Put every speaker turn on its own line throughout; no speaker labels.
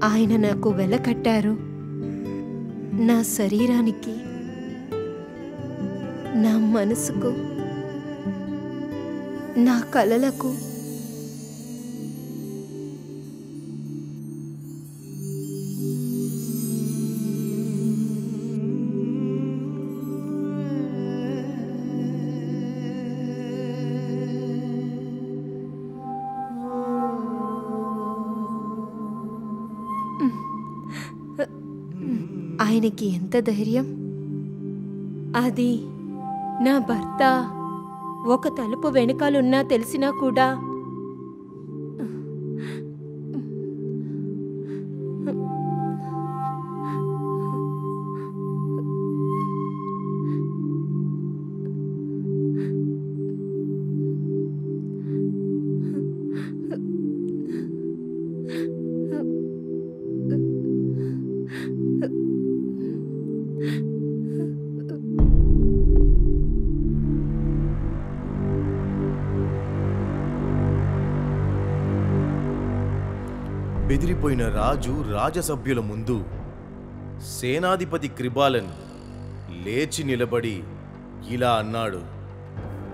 ఆయన నాకు వెల కట్టారు. నా శరీరానికి, నా మనసుకు, నా కలలకు. ఆయనకి ఎంత ధైర్యం! అది నా భర్త ఒక తలుపు వెనకాలన్నా తెలిసినా కూడా
బెదిరిపోయిన రాజు రాజసభ్యుల ముందు సేనాధిపతి కృపాలన్ లేచి నిలబడి ఇలా అన్నాడు.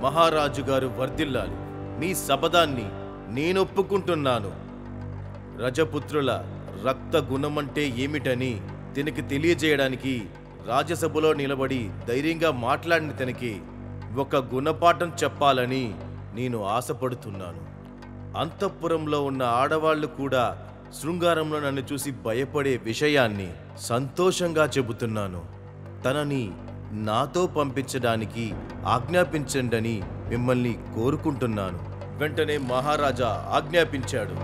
మహారాజు గారు వర్ధిల్లాలి. మీ శపథాన్ని నేనొప్పుకుంటున్నాను. రజపుత్రుల రక్త గుణమంటే ఏమిటని తనకి తెలియజేయడానికి రాజసభలో నిలబడి ధైర్యంగా మాట్లాడిన తనకి ఒక గుణపాఠం చెప్పాలని నేను ఆశపడుతున్నాను. అంతఃపురంలో ఉన్న ఆడవాళ్లు కూడా శృంగారంలో నన్ను చూసి భయపడే విషయాన్ని సంతోషంగా చెబుతున్నాను. తనని నాతో పంపించడానికి ఆజ్ఞాపించండని మిమ్మల్ని కోరుకుంటున్నాను. వెంటనే మహారాజా ఆజ్ఞాపించాడు.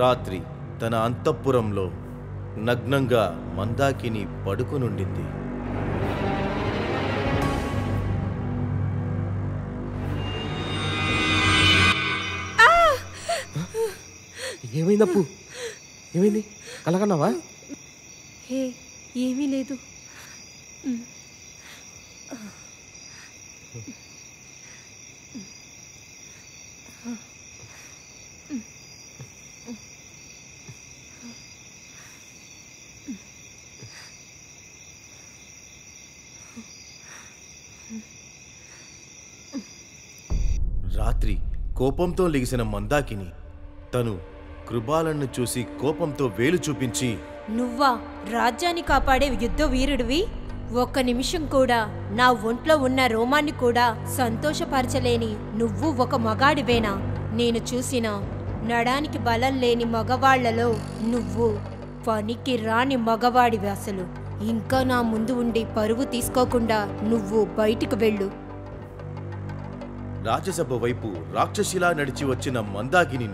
రాత్రి తన అంతఃపురంలో నగ్నంగా మందాకిని పడుకునుండింది.
ఏమైందప్పు? ఏమైంది? కలగన్నావా?
హే, ఏమీ లేదు.
రాత్రి కోపంతో లెగిసిన మందాకిని తను కృపాలను చూసి కోపంతో వేలు చూపించి,
నువ్వా రాజ్యాన్ని కాపాడే యుద్ధ వీరుడివి? ఒక్క నిమిషం కూడా నా ఒంట్లో ఉన్న రోమాన్ని కూడా సంతోషపరచలేని నువ్వు ఒక మగాడివేనా? నేను చూసిన నడానికి బలం లేని మగవాళ్లలో నువ్వు పనికి రాని మగవాడివి. అసలు ఇంకా నా ముందు ఉండి పరువు తీసుకోకుండా నువ్వు బయటికి వెళ్ళు.
రాజసభ వైపు రాక్షసిలా నడిచి వచ్చిన మందాకిని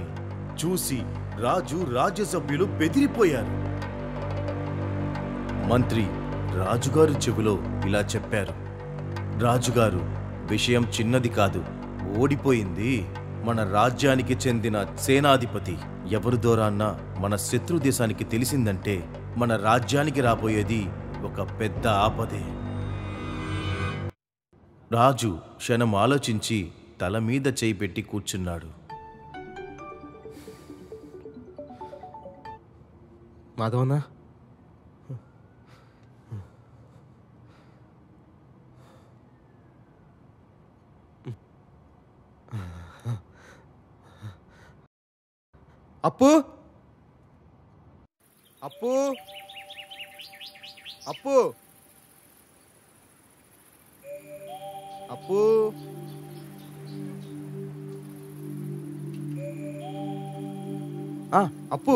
చూసి రాజు రాజ్యసభ్యులు బెదిరిపోయారు. మంత్రి రాజుగారు చెవిలో ఇలా చెప్పారు. రాజుగారు, విషయం చిన్నది కాదు. ఓడిపోయింది మన రాజ్యానికి చెందిన సేనాధిపతి. ఎవరి దూరాన్నా మన శత్రు దేశానికి తెలిసిందంటే మన రాజ్యానికి రాబోయేది ఒక పెద్ద ఆపదే. రాజు క్షణం ఆలోచించి తల మీద చేయి పెట్టి కూర్చున్నాడు.
మాధవన్నా, అప్పు అప్పు అప్పు అప్పు అప్పు,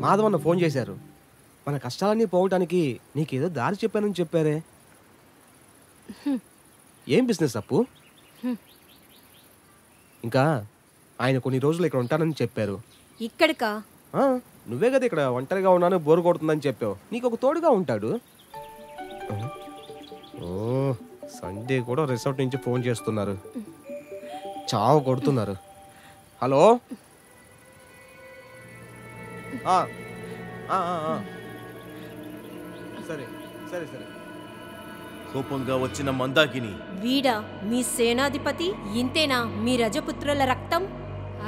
మాధవన్న ఫోన్ చేశారు. మన కష్టాలన్నీ పోవటానికి నీకేదో దారి చెప్పానని చెప్పారే. ఏం బిజినెస్ అప్పు? ఇంకా ఆయన కొన్ని రోజులు ఇక్కడ ఉంటానని చెప్పారు.
ఇక్కడికా?
నువ్వే కదా ఇక్కడ ఒంటరిగా ఉన్నాను, బోరు కొడుతుందని చెప్పావు. నీకు ఒక తోడుగా ఉంటాడు. ఓ, సండే కూడా రిసార్ట్ నుంచి ఫోన్ చేస్తున్నారు. చావు కొడుతున్నారు. హలో, సరే సరే సరే.
కోపంగా వచ్చిన మందాకిని,
వీడా మీ సేనాధిపతి? ఇంతేనా మీ రజపుత్రుల రక్తం?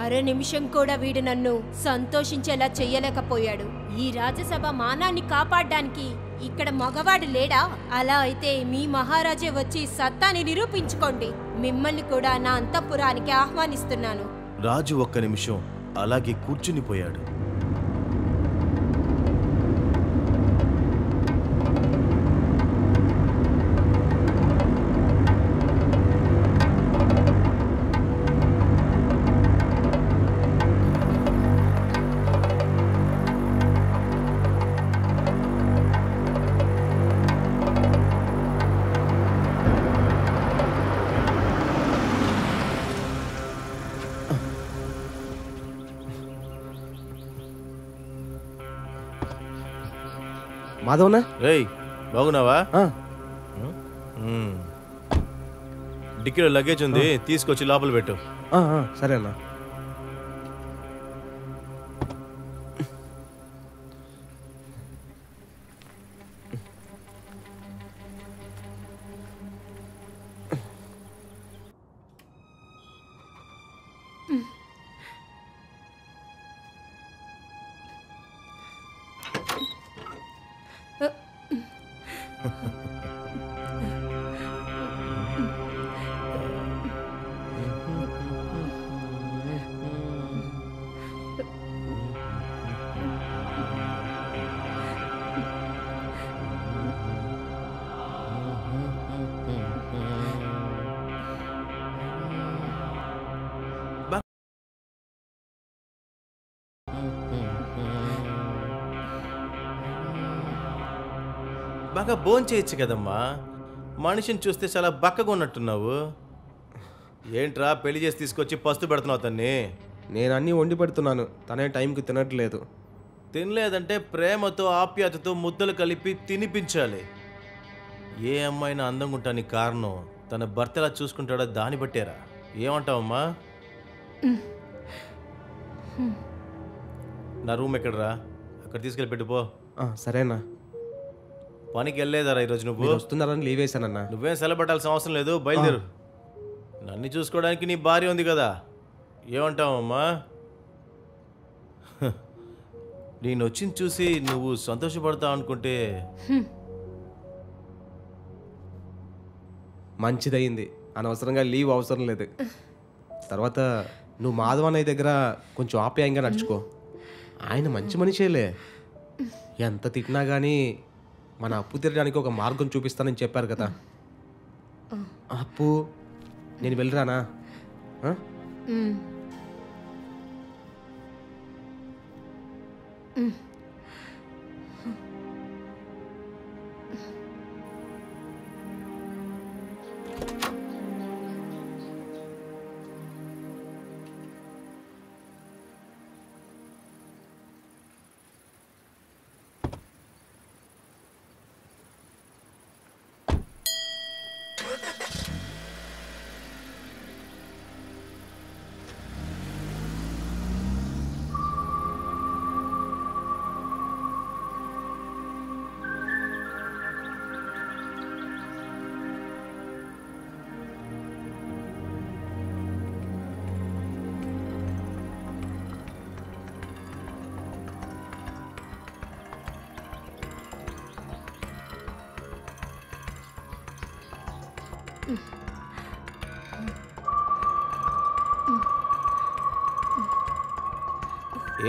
అర నిమిషం కూడా వీడు నన్ను సంతోషించేలా చెయ్యలేకపోయాడు. ఈ రాజసభ మానాన్ని కాపాడడానికి ఇక్కడ మగవాడు లేడా? అలా అయితే మీ మహారాజే వచ్చి సత్తాని నిరూపించుకోండి. మిమ్మల్ని కూడా నా అంతఃపురానికి ఆహ్వానిస్తున్నాను.
రాజు ఒక్క నిమిషం అలాగే కూర్చునిపోయాడు.
మాధవనా?
రేయ్, బాగున్నావా? డిక్కీలో లగేజ్ ఉంది, తీసుకొచ్చి లోపల పెట్టు.
సరే అన్నా.
బాగా భోంచేయచ్చు కదమ్మా. మనిషిని చూస్తే చాలా బక్కగా ఉన్నట్టున్నావు. ఏంట్రా పెళ్లి చేసి తీసుకొచ్చి పస్తు పెడుతున్నావు తన్ని?
నేను అన్నీ వండి పెడుతున్నాను, తనే టైంకి తినట్లేదు.
తినలేదంటే ప్రేమతో ఆప్యాయతతో ముద్దలు కలిపి తినిపించాలి. ఏ అమ్మాయినా అందంగా ఉంటానికి కారణం తన భర్త ఎలా చూసుకుంటాడో దాన్ని బట్టేరా. ఏమంటావమ్మా? నా రూమ్ ఎక్కడరా? అక్కడ తీసుకెళ్ళి పెట్టుపో.
సరేనా.
పనికి వెళ్ళలేదారా ఈరోజు? నువ్వు
వస్తున్నారని లీవ్ వేసానన్నా.
నువ్వేం సెలవు పెట్టాల్సిన అవసరం లేదు, బయలుదేరు. నన్ను చూసుకోవడానికి నీ భార్య ఉంది కదా. ఏమంటావమ్మా? నేను వచ్చింది చూసి నువ్వు సంతోషపడతావు అనుకుంటే
మంచిదయింది, అనవసరంగా లీవ్ అవసరం లేదు. తర్వాత నువ్వు మాధవన్నయ్య దగ్గర కొంచెం ఆప్యాయంగా నడుచుకో. ఆయన మంచి మనిషేలే. ఎంత తిట్టినా కానీ మన అప్పు తీరడానికి ఒక మార్గం చూపిస్తానని చెప్పారు కదా. అప్పు నేను వెళ్ళరానా?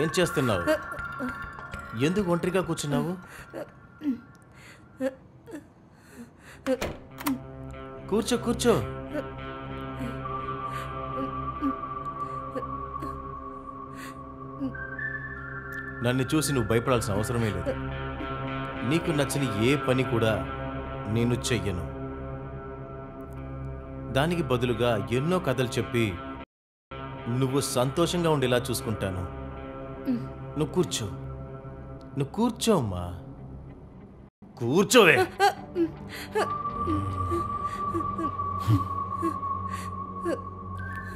ఏం చేస్తున్నావు? ఎందుకు ఒంటరిగా కూర్చున్నావు? కూర్చో కూర్చో. నన్ను చూసి నువ్వు భయపడాల్సిన అవసరమే లేదు. నీకు నచ్చని ఏ పని కూడా నేను చెయ్యను. దానికి బదులుగా ఎన్నో కథలు చెప్పి నువ్వు సంతోషంగా ఉండేలా చూసుకుంటాను. నువ్వు కూర్చో, నువ్వు కూర్చో అమ్మా, కూర్చోవే.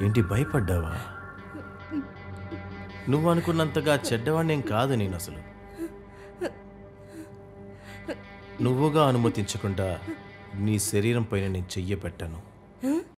ఏంటి భయపడ్డావా? నువ్వు అనుకున్నంతగా చెడ్డవాణ్ణేం కాదు నేను. అసలు నువ్వుగా అనుమతించకుండా నీ శరీరం పైన నేను చెయ్యి పెట్టను.